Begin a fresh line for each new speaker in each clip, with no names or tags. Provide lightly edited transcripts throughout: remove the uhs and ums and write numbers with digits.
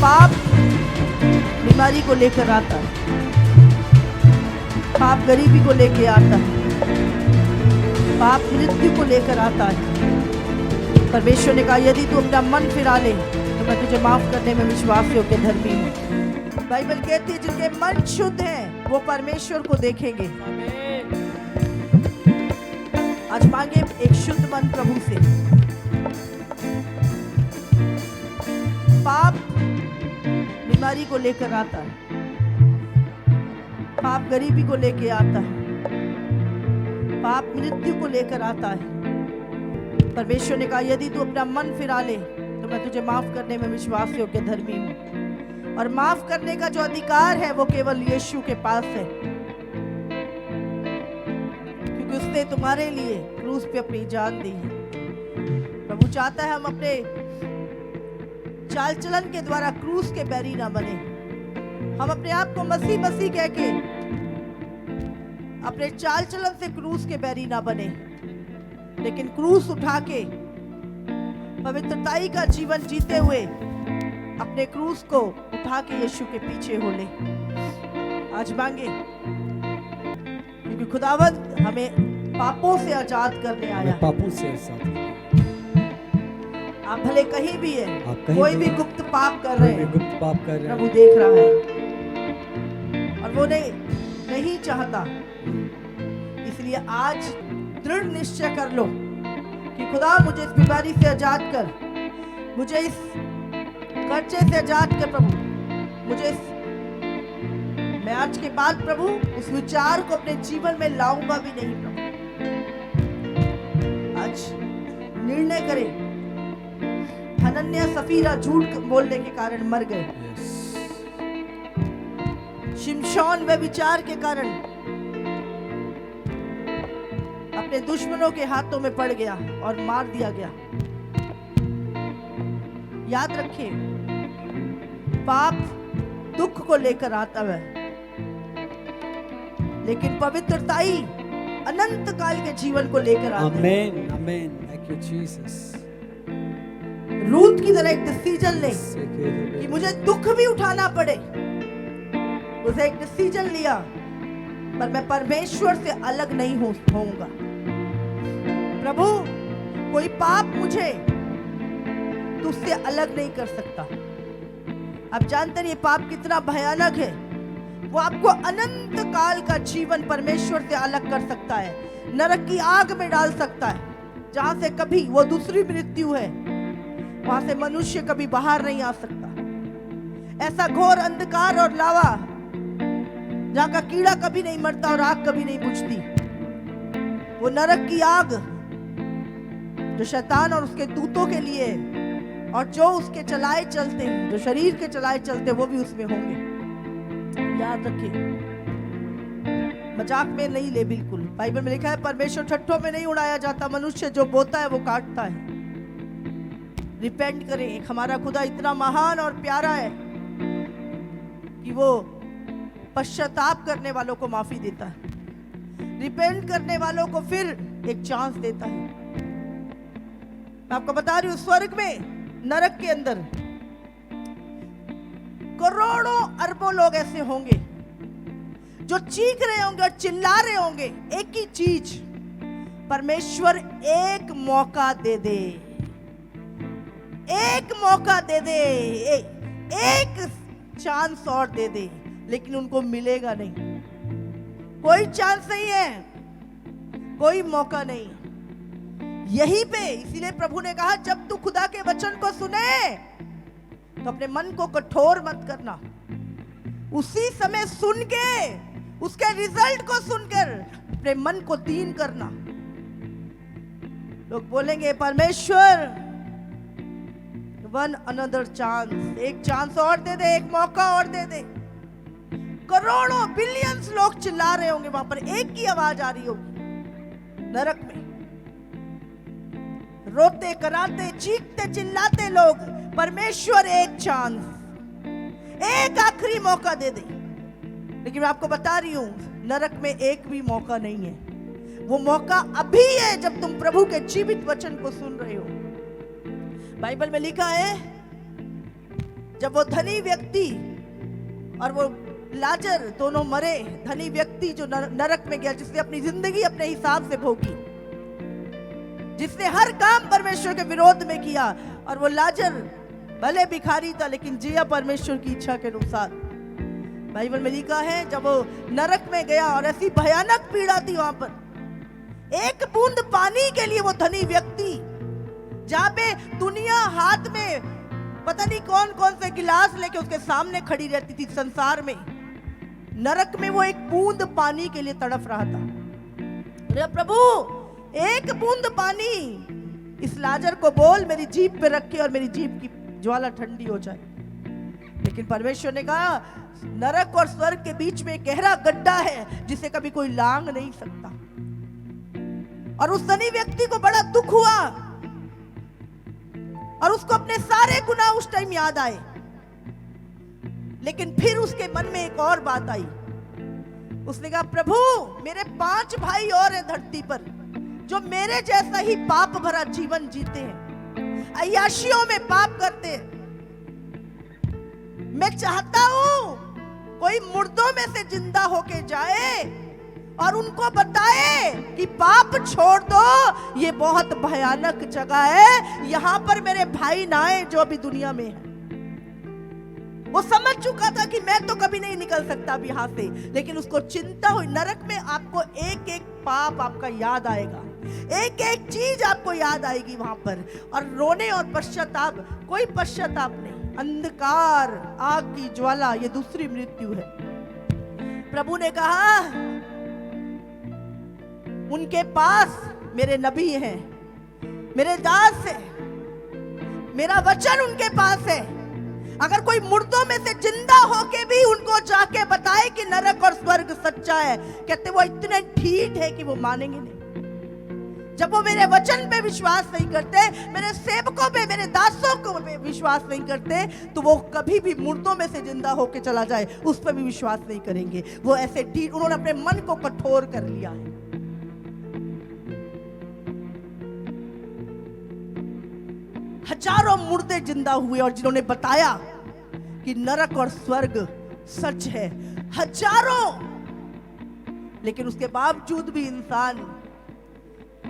पाप बीमारी को लेकर आता है, पाप गरीबी को लेकर आता है, पाप मृत्यु को लेकर आता है। परमेश्वर ने कहा यदि तू अपना मन फिरा ले तो मैं तुझे माफ करने में विश्वास योग्य धर्मी हूँ। बाइबल कहती है जिनके मन शुद्ध हैं वो परमेश्वर को देखेंगे। आज मांगे एक शुद्ध मन प्रभु से। पाप बीमारी को लेकर आता है, पाप गरीबी को लेकर आता है, पाप मृत्यु को लेकर आता है। परमेश्वर ने कहा यदि तू अपना मन फिरा ले तो मैं तुझे माफ करने में विश्वास योग्य धर्मी हूँ। और माफ करने का जो अधिकार है वो केवल यीशु के पास है, क्योंकि उसने तुम्हारे लिए क्रूस पे अपनी जान दी है। प्रभु चाहता है हम अपने चाल चलन के द्वारा क्रूस के बैरी ना बने। हम अपने आप को मसीह मसीह कह के अपने चाल चलन से क्रूस के बैरी ना बने, लेकिन क्रूस उठा के पवित्रताई का जीवन जीते हुए अपने क्रूस को उठा के यीशु के पीछे हो ले। आज मांगे, क्योंकि खुदावंद हमें पापों से आजाद करने आया।
पापों से आजाद।
आप भले कहीं भी है, कोई भी गुप्त पाप कर रहे हैं,
गुप्त पाप कर रहे हैं,
प्रभु देख रहा है और वो नहीं चाहता। इसलिए आज दृढ़ निश्चय कर लो कि खुदा मुझे इस बीमारी से आजाद कर, मुझे इस कर्जे से आजाद कर प्रभु, मैं आज के बाद प्रभु उस विचार को अपने जीवन में लाऊंगा भी नहीं प्रभु। आज निर्णय करें। हनन्याह सफीरा झूठ बोलने के कारण मर गए, शिमशोन वे विचार के कारण अपने दुश्मनों के हाथों में पड़ गया और मार दिया गया। याद रखिए, पाप दुख को लेकर आता है, लेकिन पवित्रताई अनंत काल के जीवन को लेकर आती है।
आमेन, आमेन, थैंक यू जीसस।
रूथ की तरह एक डिसीजन ले कि मुझे दुख भी उठाना पड़े। उसे एक डिसीजन लिया, पर मैं परमेश्वर से अलग नहीं होऊंगा। प्रभु कोई पाप मुझे तुझसे अलग नहीं कर सकता। आप जानते हैं ये पाप कितना भयानक है। वो आपको अनंत काल का जीवन परमेश्वर से अलग कर सकता है, नरक की आग में डाल सकता है, जहां से कभी वो दूसरी मृत्यु है, वहां से मनुष्य कभी बाहर नहीं आ सकता। ऐसा घोर अंधकार और लावा जहां का कीड़ा कभी नहीं मरता और आग कभी नहीं बुझती। वो नरक की आग जो शैतान और उसके दूतों के लिए, और जो उसके चलाए चलते हैं, जो शरीर के चलाए चलते हैं, वो भी उसमें होंगे। याद रखिए, मजाक में नहीं ले बिल्कुल। बाइबल में लिखा है परमेश्वर ठट्ठों में नहीं उड़ाया जाता, मनुष्य जो बोता है वो काटता है। रिपेंट करें। एक हमारा खुदा इतना महान और प्यारा है कि वो पश्चाताप करने वालों को माफी देता है, रिपेंट करने वालों को फिर एक चांस देता है। मैं आपको बता रही हूं, स्वर्ग में, नरक के अंदर करोड़ों अरबों लोग ऐसे होंगे जो चीख रहे होंगे और चिल्ला रहे होंगे एक ही चीज, परमेश्वर एक मौका दे दे, एक मौका दे दे, एक चांस और दे दे। लेकिन उनको मिलेगा नहीं, कोई चांस नहीं है, कोई मौका नहीं। यहीं पे इसीलिए प्रभु ने कहा जब तू खुदा के वचन को सुने तो अपने मन को कठोर मत करना। उसी समय सुन के, उसके रिजल्ट को सुनकर अपने मन को दीन करना। लोग बोलेंगे परमेश्वर वन अनदर चांस, एक चांस और दे दे, एक मौका और दे दे। करोड़ों बिलियंस लोग चिल्ला रहे होंगे, वहां पर एक ही आवाज आ रही होगी नरक में, रोते कराते चीखते चिल्लाते लोग, परमेश्वर एक चांस, एक आखिरी मौका दे दे। लेकिन मैं आपको बता रही हूं, नरक में एक भी मौका नहीं है। वो मौका अभी है जब तुम प्रभु के जीवित वचन को सुन रहे हो। बाइबल में लिखा है जब वो धनी व्यक्ति और वो लाजर दोनों मरे, धनी व्यक्ति जो नरक में गया, जिसने अपनी जिंदगी अपने हिसाब से भोगी, जिसने हर काम परमेश्वर के विरोध में किया, और वो लाजर भले भिखारी था लेकिन जिया परमेश्वर की इच्छा के अनुसार। बाइबल में लिखा है जब वो नरक में गया और ऐसी भयानक पीड़ा थी वहां पर, एक बूंद पानी के लिए वो धनी व्यक्ति, जहां पे दुनिया हाथ में पता नहीं कौन कौन से गिलास लेके उसके सामने खड़ी रहती थी संसार में, नरक में वो एक बूंद पानी के लिए तड़प रहा था। अरे प्रभु, एक बूंद पानी इस लाजर को बोल मेरी जीभ पे रखे और मेरी जीभ की ज्वाला ठंडी हो जाए। लेकिन परमेश्वर ने कहा नरक और स्वर्ग के बीच में एक गहरा गड्ढा है जिसे कभी कोई लांग नहीं सकता। और उस धनी व्यक्ति को बड़ा दुख हुआ और उसको अपने सारे गुनाह उस टाइम याद आए। लेकिन फिर उसके मन में एक और बात आई। उसने कहा प्रभु, मेरे 5 भाई और हैं धरती पर जो मेरे जैसा ही पाप भरा जीवन जीते हैं, अय्याशियों में पाप करते हैं। मैं चाहता हूं कोई मुर्दों में से जिंदा होके जाए और उनको बताए कि पाप छोड़ दो, ये बहुत भयानक जगह है, यहां पर मेरे भाई ना आए जो अभी दुनिया में है। वो समझ चुका था कि मैं तो कभी नहीं निकल सकता अब यहां से, लेकिन उसको चिंता हुई। नरक में आपको एक एक पाप आपका याद आएगा, एक एक चीज आपको याद आएगी वहां पर, और रोने और पश्चाताप, कोई पश्चाताप नहीं। अंधकार, आग की ज्वाला, ये दूसरी मृत्यु है। प्रभु ने कहा उनके पास मेरे नबी हैं, मेरे दास हैं, मेरा वचन उनके पास है। अगर कोई मुर्दों में से जिंदा होके भी उनको जाके बताए कि नरक और स्वर्ग सच्चा है, कहते वो इतने ठीठ है कि वो मानेंगे नहीं। जब वो मेरे वचन पे विश्वास नहीं करते, मेरे सेवकों पे, मेरे दासों को पे विश्वास नहीं करते, तो वो कभी भी मुर्दों में से जिंदा होके चला जाए उस पर भी विश्वास नहीं करेंगे। वो ऐसे ठीठ, उन्होंने अपने मन को कठोर कर लिया है। हजारों मुर्दे जिंदा हुए और जिन्होंने बताया कि नरक और स्वर्ग सच है, हजारों। लेकिन उसके बावजूद भी इंसान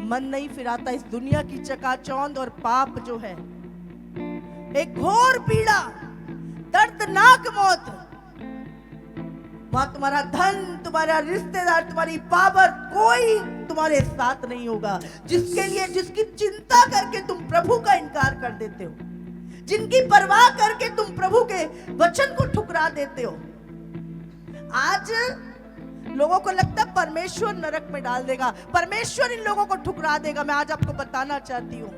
मन नहीं फिराता। इस दुनिया की चकाचौंध और पाप जो है, एक घोर पीड़ा, दर्दनाक मौत, वहां तुम्हारा धन, तुम्हारा रिश्तेदार, तुम्हारी पावर, कोई तुम्हारे साथ नहीं होगा। जिसके लिए, जिसकी चिंता करके तुम प्रभु का इनकार कर देते हो, जिनकी परवाह करके तुम प्रभु के वचन को ठुकरा देते हो। आज लोगों को लगता है परमेश्वर नरक में डाल देगा, परमेश्वर इन लोगों को ठुकरा देगा। मैं आज आपको बताना चाहती हूँ,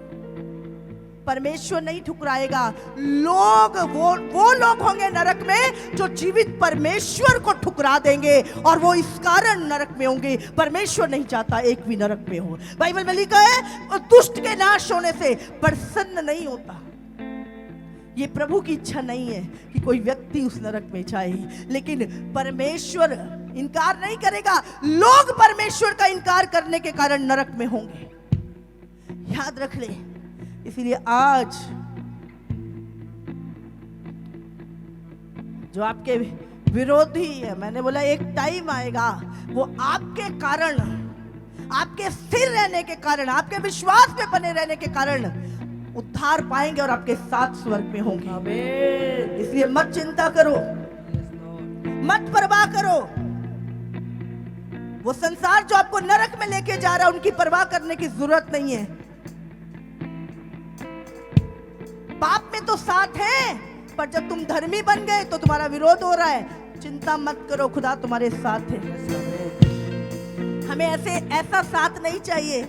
परमेश्वर नहीं ठुकराएगा। लोग, वो लोग होंगे नरक में जो जीवित परमेश्वर को ठुकरा देंगे, और वो इस कारण नरक में होंगे। परमेश्वर नहीं चाहता एक भी नरक में हो। बाइबल में लिखा है दुष्ट के नाश होने से प्रसन्न नहीं होता। ये प्रभु की इच्छा नहीं है कि कोई व्यक्ति उस नरक में जाए, लेकिन परमेश्वर इनकार नहीं करेगा। लोग परमेश्वर का इनकार करने के कारण नरक में होंगे, याद रख ले। इसलिए आज जो आपके विरोधी है, मैंने बोला एक टाइम आएगा वो आपके कारण, आपके स्थिर रहने के कारण, आपके विश्वास पे बने रहने के कारण उद्धार पाएंगे और आपके साथ स्वर्ग में होंगे। आमीन। इसलिए मत चिंता करो, मत परवाह करो। वो संसार जो आपको नरक में लेके जा रहा है, उनकी परवाह करने की जरूरत नहीं है। पाप में तो साथ है, पर जब तुम धर्मी बन गए तो तुम्हारा विरोध हो रहा है। चिंता मत करो, खुदा तुम्हारे साथ है। हमें ऐसा साथ नहीं चाहिए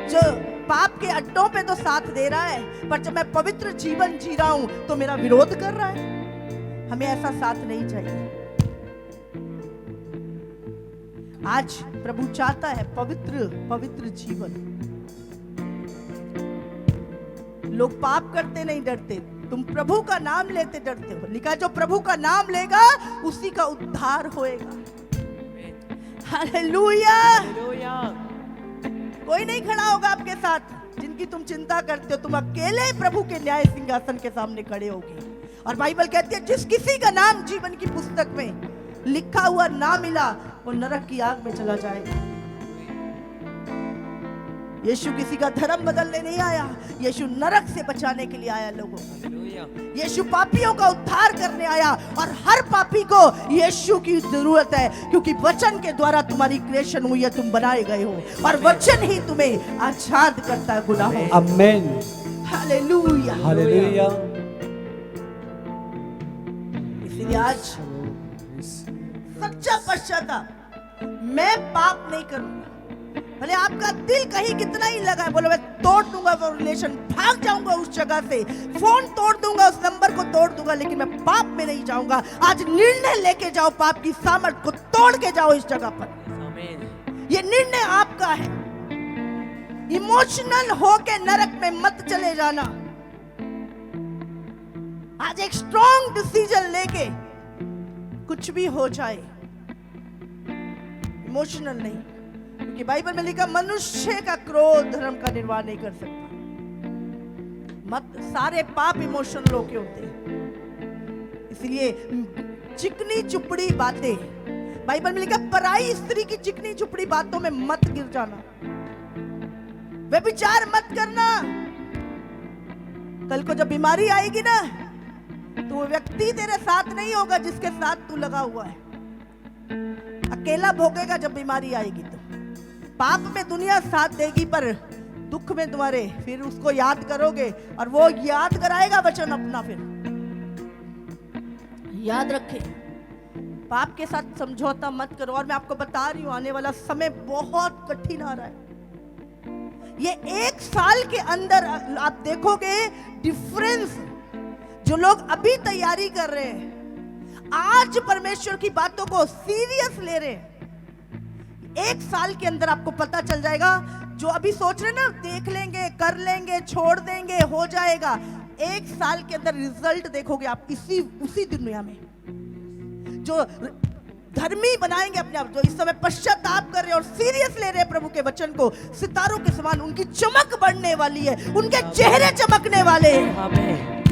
जो पाप के अड्डों पे तो साथ दे रहा है, पर जब मैं पवित्र जीवन जी रहा हूं तो मेरा विरोध कर रहा है। हमें ऐसा साथ नहीं चाहिए। आज प्रभु चाहता है पवित्र जीवन। लोग पाप करते नहीं डरते, तुम प्रभु का नाम लेते डरते हो। लिखा जो प्रभु का नाम लेगा उसी का उद्धार होएगा। हालेलुया। कोई नहीं खड़ा होगा आपके साथ जिनकी तुम चिंता करते हो। तुम अकेले प्रभु के न्याय सिंहासन के सामने खड़े होगे और बाइबल कहती है जिस किसी का नाम जीवन की पुस्तक में लिखा हुआ ना मिला वो नरक की आग में चला जाएगा। यीशु किसी का धर्म बदलने नहीं आया, यीशु नरक से बचाने के लिए आया लोगों को। यीशु पापियों का उद्धार करने आया और हर पापी को यीशु की जरूरत है, क्योंकि वचन के द्वारा तुम्हारी क्रिएशन हुई है, तुम बनाए गए हो और वचन ही तुम्हें आजाद करता है गुनाहों।
Amen.
हालेलुया।
Hallelujah.
इसलिए आज सच्चा पश्चाताप, मैं पाप नहीं करूंगा। भले आपका दिल कहीं कितना ही लगा है, बोलो मैं तोड़ दूंगा वो रिलेशन, भाग जाऊंगा उस जगह से, फोन तोड़ दूंगा, उस नंबर को तोड़ दूंगा, लेकिन मैं पाप में नहीं जाऊंगा। आज निर्णय लेके जाओ, पाप की सामर्थ को तोड़ के जाओ इस जगह पर। ये निर्णय आपका है। इमोशनल होके नरक में मत चले जाना। आज एक स्ट्रॉन्ग डिसीजन लेके, कुछ भी हो जाए इमोशनल नहीं, क्योंकि बाइबल में लिखा मनुष्य का क्रोध धर्म का निर्वाह नहीं कर सकता। मत सारे पाप इमोशनल होके होते हैं। इसलिए चिकनी चुपड़ी बातें, बाइबल में लिखा पराई स्त्री की चिकनी चुपड़ी बातों में मत गिर जाना, व्यभिचार मत करना। कल को जब बीमारी आएगी ना, तो वो व्यक्ति तेरे साथ नहीं होगा जिसके साथ तू लगा हुआ है। अकेला भोगेगा जब बीमारी आएगी। तो पाप में दुनिया साथ देगी, पर दुख में तुम्हारे फिर उसको याद करोगे और वो याद कराएगा वचन अपना। फिर याद रखे, पाप के साथ समझौता मत करो। और मैं आपको बता रही हूं, आने वाला समय बहुत कठिन आ रहा है। ये 1 साल के अंदर आप देखोगे डिफरेंस। जो लोग अभी तैयारी कर रहे हैं, आज परमेश्वर की बातों को सीरियस ले रहे हैं, 1 साल के अंदर आपको पता चल जाएगा। जो अभी सोच रहे ना देख लेंगे, कर लेंगे, छोड़ देंगे, हो जाएगा, 1 साल के अंदर रिजल्ट देखोगे आप उसी दुनिया में। जो धर्मी बनाएंगे अपने आप, जो इस समय पश्चाताप कर रहे हैं और सीरियस ले रहे हैं प्रभु के वचन को, सितारों के समान उनकी चमक बढ़ने वाली है, उनके चेहरे चमकने वाले हैं।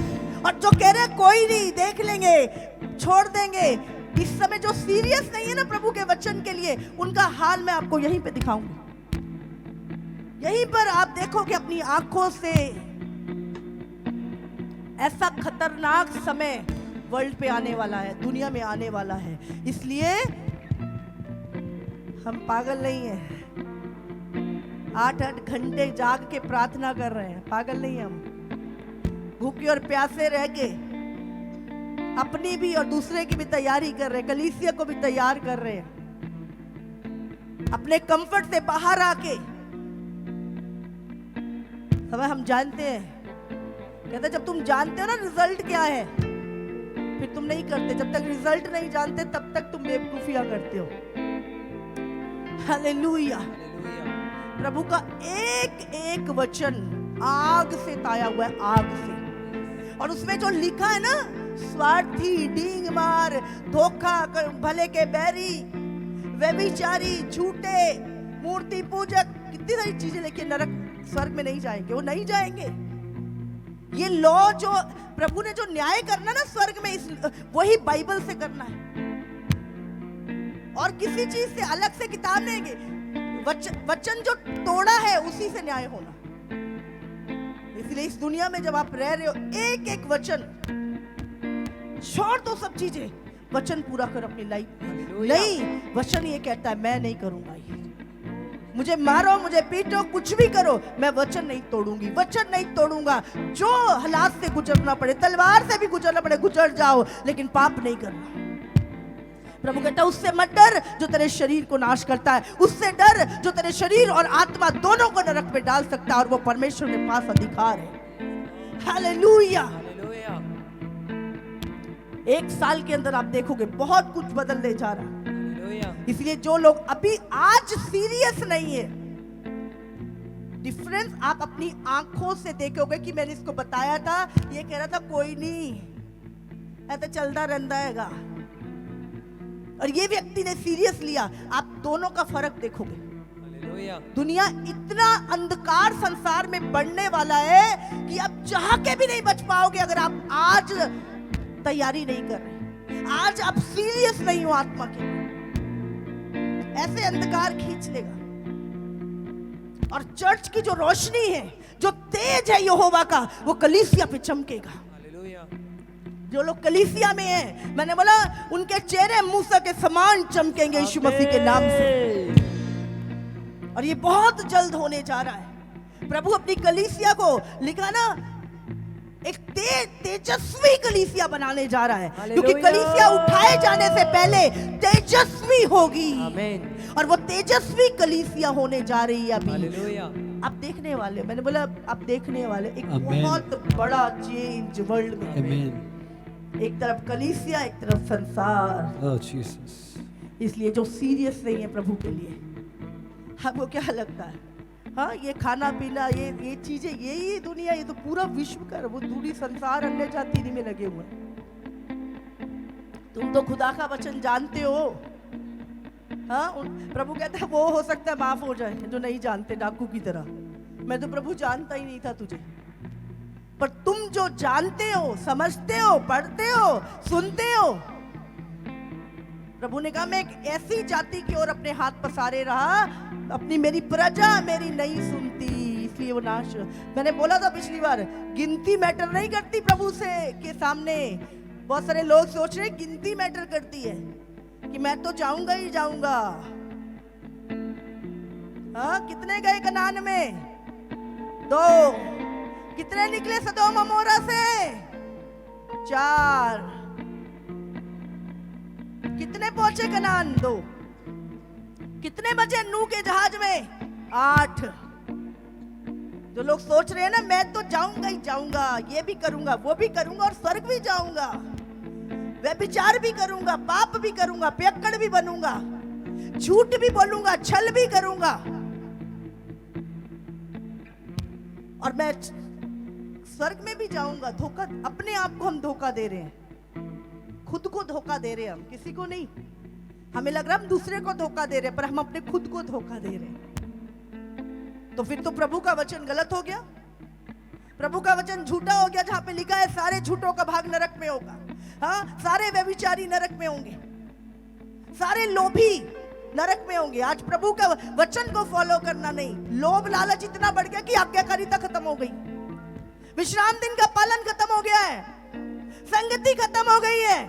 और जो कह रहे हैं कोई नहीं, देख लेंगे, छोड़ देंगे, इस समय जो सीरियस नहीं है ना प्रभु के वचन के लिए, उनका हाल मैं आपको यहीं पे दिखाऊंगी। यहीं पर आप देखोगे अपनी आंखों से। ऐसा खतरनाक समय वर्ल्ड पे आने वाला है, दुनिया में आने वाला है। इसलिए हम पागल नहीं हैं। 8-8 घंटे जाग के प्रार्थना कर रहे हैं, पागल नहीं हम। भूखे और प्यासे रह के अपनी भी और दूसरे की भी तैयारी कर रहे हैं, कलीसिया को भी तैयार कर रहे हैं, अपने कंफर्ट से बाहर आके। समय हम जानते हैं, कहते जब तुम जानते हो ना रिजल्ट क्या है, फिर तुम नहीं करते। जब तक रिजल्ट नहीं जानते तब तक तुम बेवकूफियां करते हो। हालेलुया। प्रभु का एक एक वचन आग से ताया हुआ है, आग से। और उसमें जो लिखा है ना, स्वार्थी, डींग मार, धोखा, भले के बैरी, व्यभिचारी, झूठे, मूर्ति पूजक, कितनी सारी चीजें लेके नरक स्वर्ग में नहीं जाएंगे, वो नहीं जाएंगे। ये लॉ जो प्रभु ने जो न्याय करना ना स्वर्ग में, वही बाइबल से करना है और किसी चीज से अलग से किताब नहीं। वचन जो तोड़ा है उसी से न्याय होना। इसलिए इस दुनिया में जब आप रह रहे हो, एक एक वचन छोड़ दो, सब चीजें, वचन पूरा कर अपनी लाइफ में। नहीं, वचन ये कहता है मैं नहीं करूंगा ये, मुझे मारो, मुझे पीटो, कुछ भी करो, मैं वचन नहीं तोड़ूंगी, वचन नहीं तोड़ूंगा। जो हालात से गुजरना पड़े, तलवार से भी गुजरना पड़े, गुजर जाओ, लेकिन पाप नहीं करना। प्रभु कहता है उससे मत डर जो तेरे शरीर को नाश करता है, उससे डर जो तेरे शरीर और आत्मा दोनों को नरक में डाल सकता है, और वो परमेश्वर के पास अधिकार है। हालेलुया। 1 साल के अंदर आप देखोगे बहुत कुछ बदलने जा रहा है। इसलिए जो लोग अभी आज सीरियस नहीं है, डिफरेंस आप अपनी आंखों से देखोगे कि मैंने इसको बताया था, ये कह रहा था कोई नहीं, ऐसा चलता रहता हैगा, और ये व्यक्ति ने सीरियस लिया। आप दोनों का फर्क देखोगे। दुनिया इतना अंधकार संसार में बढ़ने वाला है कि आप चाह के भी नहीं बच पाओगे अगर आप आज तैयारी नहीं कर रहे, आज आप सीरियस नहीं हो आत्मा के लिए, ऐसे अंधकार खींच लेगा। और चर्च की जो रोशनी है, जो तेज है यहोवा का, वो कलीसिया पे चमकेगा। जो लोग कलीसिया में हैं, मैंने बोला उनके चेहरे मूसा के समान चमकेंगे यीशु मसीह के नाम से। और ये बहुत जल्द होने जा रहा है। प्रभु अपनी कलीसिया को लिखा ना, एक तेजस्वी कलीसिया बनाने जा रहा है, क्योंकि कलीसिया उठाए जाने से पहले तेजस्वी होगी। और वो तेजस्वी कलीसिया होने जा रही है अभी। आप देखने वाले, मैंने बोला आप देखने वाले एक बहुत बड़ा चेंज वर्ल्ड में।
Amen.
एक तरफ कलीसिया, एक तरफ संसार।
Oh, Jesus.
इसलिए जो सीरियस नहीं है प्रभु के लिए, आपको क्या लगता है? हाँ, ये खाना पीना, ये चीजें, यही दुनिया, ये तो पूरा विश्व का, वो पूरी संसार अन्य जाति में लगे हुए हैं। तुम तो खुदा का वचन जानते हो। हाँ, प्रभु कहता है वो हो सकता है माफ हो जाए जो नहीं जानते, डाकू की तरह। मैं तो प्रभु जानता ही नहीं था तुझे, पर तुम जो जानते हो, समझते हो, पढ़ते हो, सुनते हो, प्रभु ने कहा मैं एक ऐसी जाति की ओर अपने हाथ पसारे रहा, अपनी मेरी प्रजा मेरी नहीं सुनती, इसलिए वो नाश। मैंने बोला था पिछली बार, गिनती मैटर नहीं करती प्रभु से के सामने। बहुत सारे लोग सोच रहे गिनती मैटर करती है कि मैं तो जाऊंगा ही जाऊंगा। हाँ, कितने गए कनान में? 2। कितने निकले सदोम अमोरा से? 4। कितने पहुंचे कनान? 2। कितने बजे नूह के जहाज में? 8। जो लोग सोच रहे हैं ना मैं तो जाऊंगा ही जाऊंगा, ये भी करूंगा, वो भी करूंगा, और स्वर्ग भी जाऊंगा, व्यभिचार भी करूंगा, पाप भी करूंगा, पियक्कड़ भी बनूंगा, झूठ भी बोलूंगा, छल भी करूंगा, और मैं स्वर्ग में भी जाऊंगा। धोखा, अपने आप को हम धोखा दे रहे हैं, खुद को धोखा दे रहे हैं हम, किसी को नहीं। हमें लग रहा है हम दूसरे को धोखा दे रहे हैं, पर हम अपने खुद को धोखा दे रहे हैं। तो फिर तो प्रभु का वचन गलत हो गया, प्रभु का वचन झूठा हो गया, जहां पे लिखा है सारे झूठों का भाग नरक में होगा। हाँ, सारे व्यभिचारी नरक में होंगे, सारे लोभी नरक में होंगे। आज प्रभु का वचन को फॉलो करना नहीं, लोभ लालच इतना बढ़ गया कि आज्ञाकारिता खत्म हो गई, विश्राम दिन का पालन खत्म हो गया है, संगति खत्म हो गई है।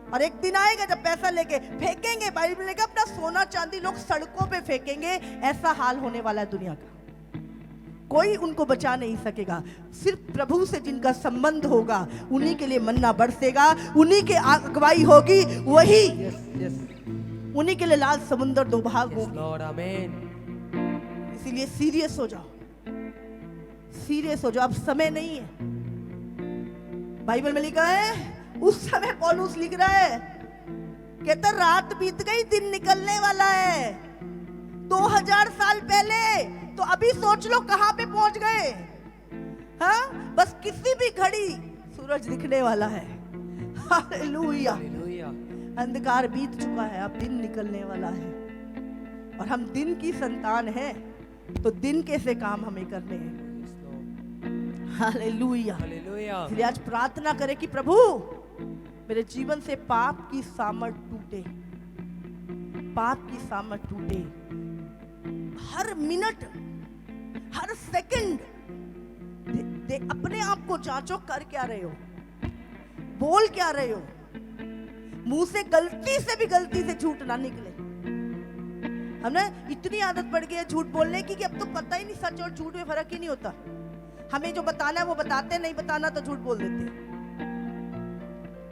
और एक दिन आएगा जब पैसा लेके फेंकेंगे, बाइबल लेके अपना सोना चांदी लोग सड़कों पे फेंकेंगे। ऐसा हाल होने वाला है दुनिया का, कोई उनको बचा नहीं सकेगा। सिर्फ प्रभु से जिनका संबंध होगा उन्हीं के लिए मन्ना बरसेगा, उन्हीं के अगुवाई होगी, वही उन्हीं के लिए लाल समुद्र दो भाग होगी। इसीलिए सीरियस हो जाओ, सीरियस हो जाओ। अब समय नहीं है। बाइबल में लिखा है, उस समय पौलुस लिख रहा है, कहता रात बीत गई, दिन निकलने वाला है। 2000 साल पहले, तो अभी सोच लो कहां पे पहुंच गए। हाँ, बस किसी भी घड़ी सूरज दिखने वाला है। हालेलुया। अंधकार बीत चुका है, अब दिन निकलने वाला है, और हम दिन की संतान हैं, तो दिन के से काम हमें करने हैं। हालेलुया। इसलिए आज प्रार्थना करें कि प्रभु मेरे जीवन से पाप की सामर्थ टूटे, पाप की सामर्थ टूटे। हर मिनट, हर सेकंड अपने आप को जांचो, कर क्या रहे हो, बोल क्या रहे हो। मुंह से गलती से भी गलती से झूठ ना निकले। हमने इतनी आदत पड़ गई है झूठ बोलने की कि अब तो पता ही नहीं सच और झूठ में फर्क ही नहीं होता। हमें जो बताना है वो बताते, नहीं बताना तो झूठ बोल देते।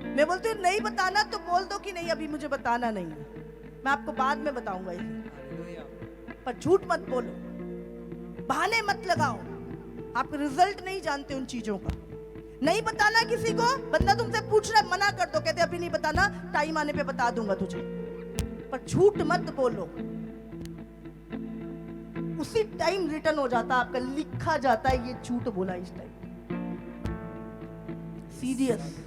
मैं बोलती हूँ नहीं बताना तो बोल दो कि नहीं अभी मुझे बताना नहीं है, मैं आपको बाद में बताऊंगा इसे, पर झूठ मत बोलो, बहाने मत लगाओ। आप रिजल्ट नहीं जानते उन चीजों का। नहीं बताना किसी को, बंदा तुमसे पूछ रहा है, मना कर दो, कहते अभी नहीं बताना, टाइम आने पे बता दूंगा तुझे, पर झूठ मत बोलो। उसी टाइम रिटर्न हो जाता, आपका लिखा जाता है ये झूठ बोला इस टाइम। सीरियस।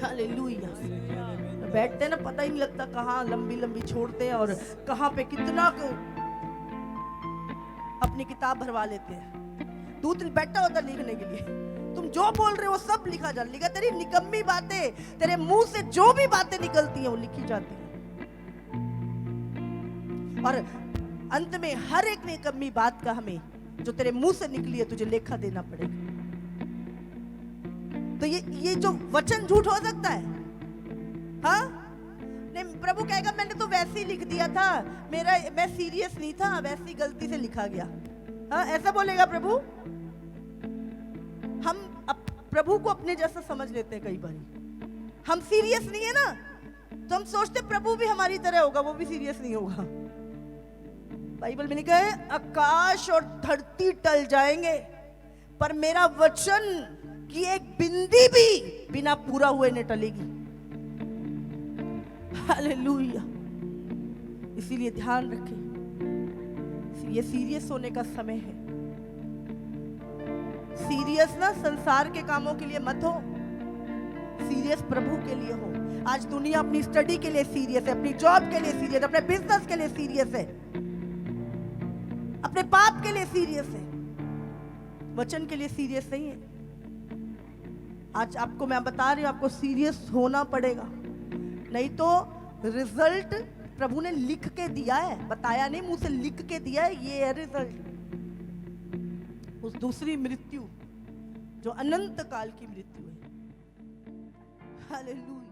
हालेलुया। बैठते हैं ना, पता ही नहीं लगता कहाँ लंबी लंबी छोड़ते हैं और कहाँ पे कितना को अपनी किताब भरवा लेते हैं। दूत बैठा होता लिखने के लिए तुम जो बोल रहे हो सब लिखा जा लिखा, तेरी निकम्मी बातें, तेरे मुंह से जो भी बातें निकलती हैं वो लिखी जाती हैं। और अंत में हर एक निकम्मी बात का हमें जो तेरे मुंह से निकली है तुझे लेखा देना पड़ेगा। तो ये जो वचन झूठ हो सकता है? हाँ नहीं, प्रभु कहेगा मैंने तो वैसे ही लिख दिया था, मैं सीरियस नहीं था, वैसी गलती से लिखा गया। हाँ ऐसा बोलेगा प्रभु? हम प्रभु को अपने जैसा समझ लेते हैं। कई बार हम सीरियस नहीं है ना, तो हम सोचते प्रभु भी हमारी तरह होगा, वो भी सीरियस नहीं होगा। बाइबल में लिखा है आकाश और धरती टल जाएंगे पर मेरा वचन की एक बिंदी भी बिना पूरा हुए न टलेगी। हालेलुया। इसीलिए ध्यान रखें, ये सीरियस होने का समय है। सीरियस ना संसार के कामों के लिए मत हो, सीरियस प्रभु के लिए हो। आज दुनिया अपनी स्टडी के लिए सीरियस है, अपनी जॉब के लिए सीरियस है, अपने बिजनेस के लिए सीरियस है, अपने पाप के लिए सीरियस है, वचन के लिए सीरियस नहीं है। आज आपको मैं बता रही हूं, आपको सीरियस होना पड़ेगा, नहीं तो रिजल्ट प्रभु ने लिख के दिया है, बताया नहीं, मुंह से लिख के दिया है। ये है रिजल्ट, उस दूसरी मृत्यु जो अनंत काल की मृत्यु है। हालेलुया।